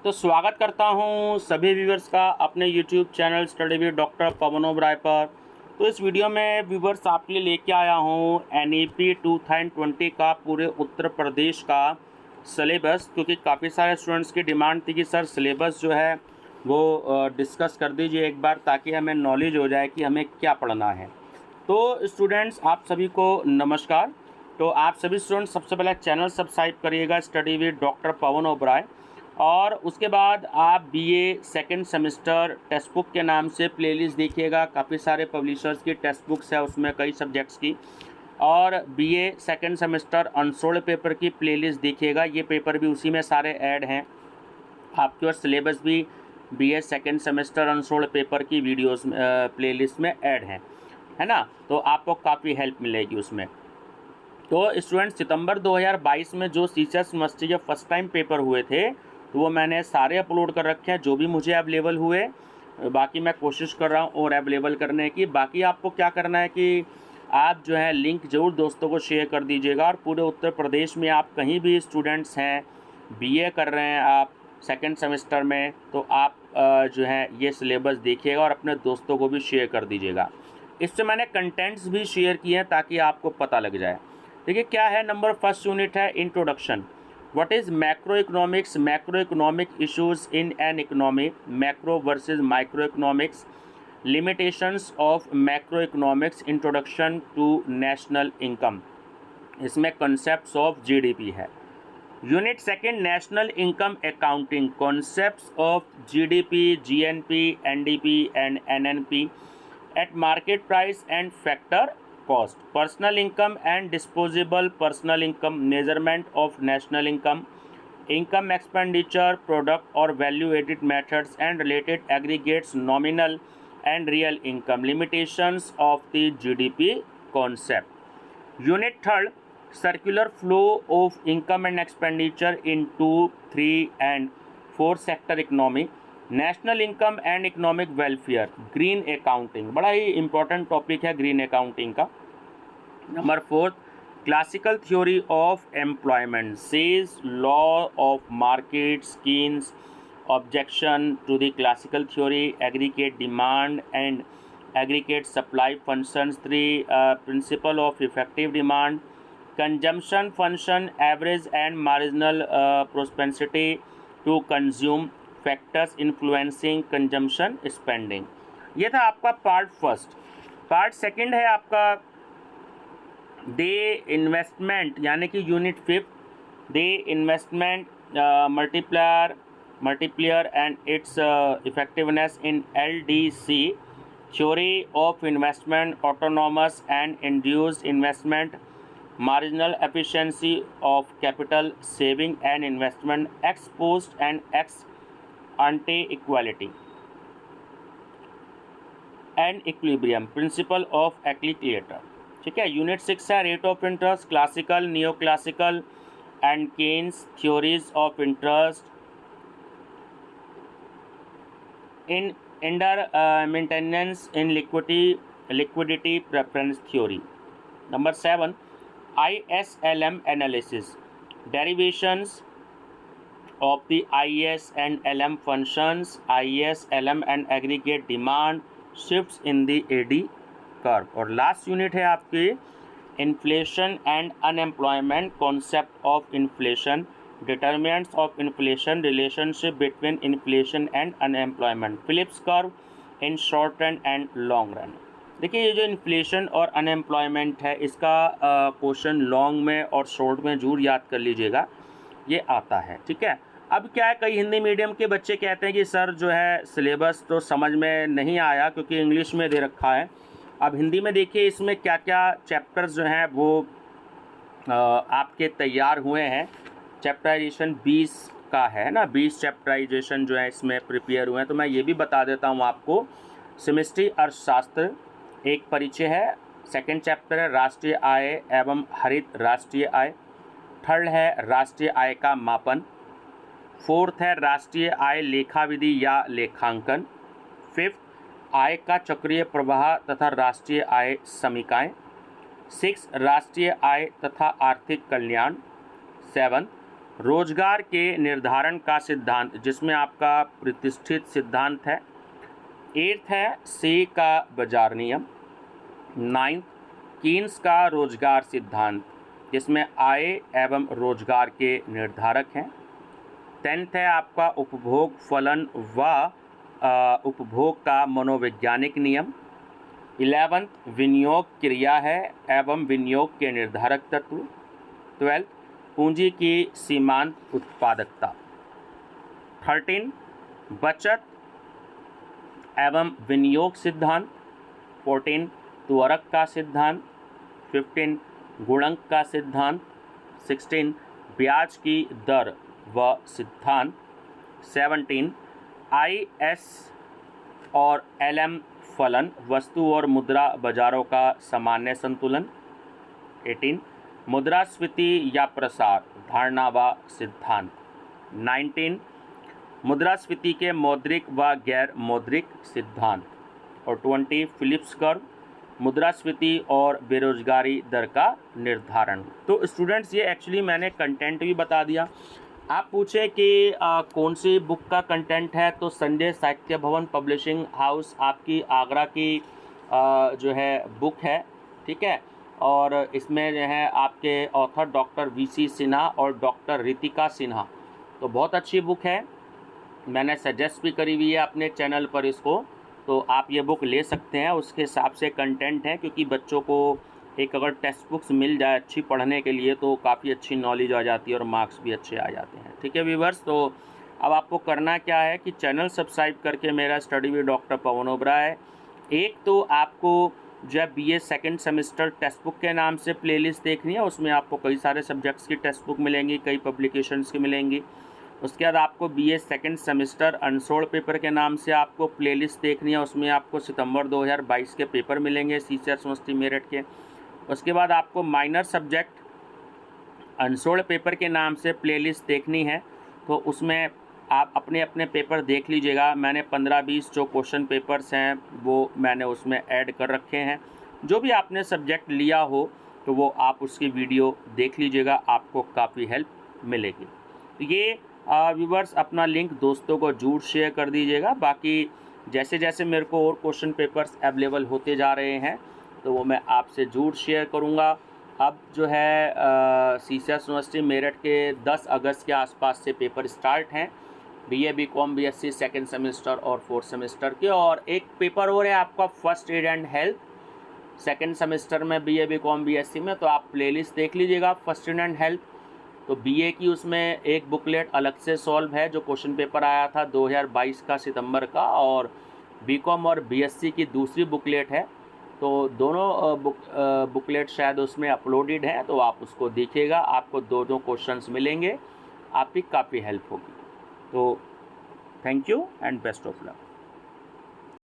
तो स्वागत करता हूं सभी व्यूवर्स का अपने YouTube channel study with doctor Pawan Oberoi पर। तो इस वीडियो में व्यूवर्स आपके लिए लेके आया हूं NEP 2020 का पूरे उत्तर प्रदेश का सिलेबस, क्योंकि काफ़ी सारे स्टूडेंट्स की डिमांड थी कि सर सिलेबस जो है वो डिस्कस कर दीजिए एक बार, ताकि हमें नॉलेज हो जाए कि हमें क्या पढ़ना है। तो स्टूडेंट्स आप सभी को नमस्कार। तो आप सभी स्टूडेंट्स सबसे पहले चैनल सब्सक्राइब करिएगा study with doctor Pawan Oberoi, और उसके बाद आप BA second semester text book के नाम से प्लेलिस्ट देखिएगा। काफ़ी सारे पब्लिशर्स की टेक्स्ट बुक्स है उसमें, कई सब्जेक्ट्स की। और BA second semester unsold paper की प्लेलिस्ट देखिएगा, ये पेपर भी उसी में सारे ऐड हैं आपके। और सिलेबस भी BA second semester unsold paper की वीडियोस प्लेलिस्ट में ऐड हैं, है ना। तो आपको काफ़ी हेल्प मिलेगी उसमें। तो स्टूडेंट सितंबर 2022 में जो CCS यूनिवर्सिटी के फर्स्ट टाइम पेपर हुए थे, तो वो मैंने सारे अपलोड कर रखे हैं जो भी मुझे अवेलेबल हुए। बाकी मैं कोशिश कर रहा हूँ और अवेलेबल करने की। बाकी आपको क्या करना है कि आप जो है लिंक ज़रूर दोस्तों को शेयर कर दीजिएगा। और पूरे उत्तर प्रदेश में आप कहीं भी स्टूडेंट्स हैं, BA कर रहे हैं आप सेकेंड सेमेस्टर में, तो आप जो है ये सिलेबस देखिएगा और अपने दोस्तों को भी शेयर कर दीजिएगा। इससे मैंने कंटेंट्स भी शेयर किए हैं ताकि आपको पता लग जाए। देखिए क्या है, नंबर फर्स्ट यूनिट है introduction. What is macro economics, macro economic issues in an economy, macro versus micro economics, limitations of macro economics, introduction to national income. इसमें कॉन्सेप्ट्स ऑफ GDP है। Unit second national income accounting, concepts of GDP, GNP, NDP and NNP at market price and factor cost, personal income and disposable personal income, measurement of national income, income expenditure, product or value added methods and related aggregates, nominal and real income, limitations of the GDP concept. Unit third, circular flow of income and expenditure in 2, 3 and 4 sector economy, national income and economic welfare, green accounting, बड़ा ही important topic है green accounting का। Number fourth, classical theory of employment, Say's law of market schemes, objection to the classical theory, aggregate demand and aggregate supply functions, 3 principle of effective demand, consumption function, average and marginal propensity to consume, factors influencing consumption spending. ये था आपका part first. Part second है आपका दे investment, यानी कि unit fifth, they investment multiplier and it's effectiveness in LDC, theory of investment, autonomous and induced investment, marginal efficiency of capital saving and investment, ex post and ex ante equality and equilibrium, principle of equilibrator। ठीक है। Unit 6 है rate of interest, classical, neo classical and Keynes theories of interest in under maintenance in liquidity preference theory. Number 7, ISLM analysis, derivations of the IS and LM functions, ISLM and aggregate demand shifts in the AD curve। और last unit है आपकी inflation and unemployment, concept of inflation, determinants of inflation, relationship between inflation and unemployment, Phillips curve in short run and long run. देखिए ये जो inflation और unemployment है, इसका question long में और शॉर्ट में जरूर याद कर लीजिएगा, ये आता है। ठीक है। अब क्या है, कई हिंदी मीडियम के बच्चे कहते हैं कि सर जो है सिलेबस तो समझ में नहीं आया क्योंकि इंग्लिश में दे रखा है। अब हिंदी में देखिए इसमें क्या क्या चैप्टर्स जो हैं वो आपके तैयार हुए हैं। चैप्टराइजेशन 20 का है ना, 20 चैप्टराइजेशन जो है इसमें प्रिपेयर हुए हैं। तो मैं ये भी बता देता हूँ आपको। सेमेस्ट्री अर्थशास्त्र एक परिचय है, सेकंड चैप्टर है राष्ट्रीय आय एवं हरित राष्ट्रीय आय, थर्ड है राष्ट्रीय आय का मापन, फोर्थ है राष्ट्रीय आय लेखा विधि या लेखांकन, फिफ्थ आय का चक्रीय प्रवाह तथा राष्ट्रीय आय समीकाएं, 6 राष्ट्रीय आय तथा आर्थिक कल्याण, 7 रोजगार के निर्धारण का सिद्धांत, जिसमें आपका प्रतिष्ठित सिद्धांत है। 8th है से का बाजार नियम। 9th कीन्स का रोजगार सिद्धांत, जिसमें आय एवं रोजगार के निर्धारक हैं। 10th है आपका उपभोग फलन व उपभोग का मनोवैज्ञानिक नियम। 11th विनियोग क्रिया है एवं विनियोग के निर्धारक तत्व। 12th पूंजी की सीमांत उत्पादकता। 13 बचत एवं विनियोग सिद्धांत। 14 त्वरक का सिद्धांत। 15 गुणक का सिद्धांत। 16 ब्याज की दर व सिद्धांत। 17 IS और LM फलन, वस्तु और मुद्रा बाजारों का सामान्य संतुलन। 18 मुद्रास्फीति या प्रसार, धारणा व सिद्धांत। 19 मुद्रास्फीति के मौद्रिक व गैर मौद्रिक सिद्धांत। और 20 फिलिप्स कर्व, मुद्रास्फीति और बेरोजगारी दर का निर्धारण। तो स्टूडेंट्स, ये एक्चुअली मैंने कंटेंट भी बता दिया। आप पूछे कि कौन सी बुक का कंटेंट है, तो संजय साहित्य भवन पब्लिशिंग हाउस आपकी आगरा की जो है बुक है, ठीक है। और इसमें जो है आपके ऑथर डॉक्टर VC सिन्हा और डॉक्टर रितिका सिन्हा, तो बहुत अच्छी बुक है। मैंने सजेस्ट भी करी हुई है अपने चैनल पर इसको, तो आप ये बुक ले सकते हैं। उसके हिसाब से कंटेंट है, क्योंकि बच्चों को एक अगर टेक्स्ट बुक्स मिल जाए अच्छी पढ़ने के लिए तो काफ़ी अच्छी नॉलेज आ जाती है और मार्क्स भी अच्छे आ जाते हैं, ठीक है व्यूअर्स। तो अब आपको करना क्या है कि चैनल सब्सक्राइब करके मेरा study with doctor Pawan Oberoi, एक तो आपको जब BA second semester text book के नाम से प्लेलिस्ट देखनी है, उसमें आपको कई सारे सब्जेक्ट्स की टेक्स्ट बुक मिलेंगी, कई पब्लिकेशंस की मिलेंगी। उसके बाद आपको BA second semester unsold paper के नाम से आपको प्लेलिस्ट देखनी है, उसमें आपको सितंबर 2022 के पेपर मिलेंगे CCR यूनिवर्सिटी मेरठ के। उसके बाद आपको माइनर सब्जेक्ट अनसोल्ड पेपर के नाम से प्लेलिस्ट देखनी है, तो उसमें आप अपने अपने पेपर देख लीजिएगा। मैंने 15-20 जो क्वेश्चन पेपर्स हैं वो मैंने उसमें ऐड कर रखे हैं। जो भी आपने सब्जेक्ट लिया हो तो वो आप उसकी वीडियो देख लीजिएगा, आपको काफ़ी हेल्प मिलेगी। तो ये व्यूवर्स, अपना लिंक दोस्तों को जरूर शेयर कर दीजिएगा। बाकी जैसे जैसे मेरे को और क्वेश्चन पेपर्स अवेलेबल होते जा रहे हैं तो वो मैं आपसे जरूर शेयर करूँगा। अब जो है CCR यूनिवर्सिटी मेरठ के 10 अगस्त के आसपास से पेपर स्टार्ट हैं, BA BCom BSc second semester और 4th सेमेस्टर के। और एक पेपर और है आपका first aid and health second semester में BA BCom BSc में, तो आप प्लेलिस्ट देख लीजिएगा फर्स्ट एड एंड हेल्थ। तो BA की उसमें एक बुकलेट अलग से सॉल्व है जो क्वेश्चन पेपर आया था 2022 का सितंबर का, और BCom और BSc की दूसरी बुकलेट है। तो दोनों बुकलेट शायद उसमें अपलोडेड हैं, तो आप उसको देखिएगा, आपको दो क्वेश्चंस मिलेंगे, आपकी काफ़ी हेल्प होगी। तो thank you and best of luck.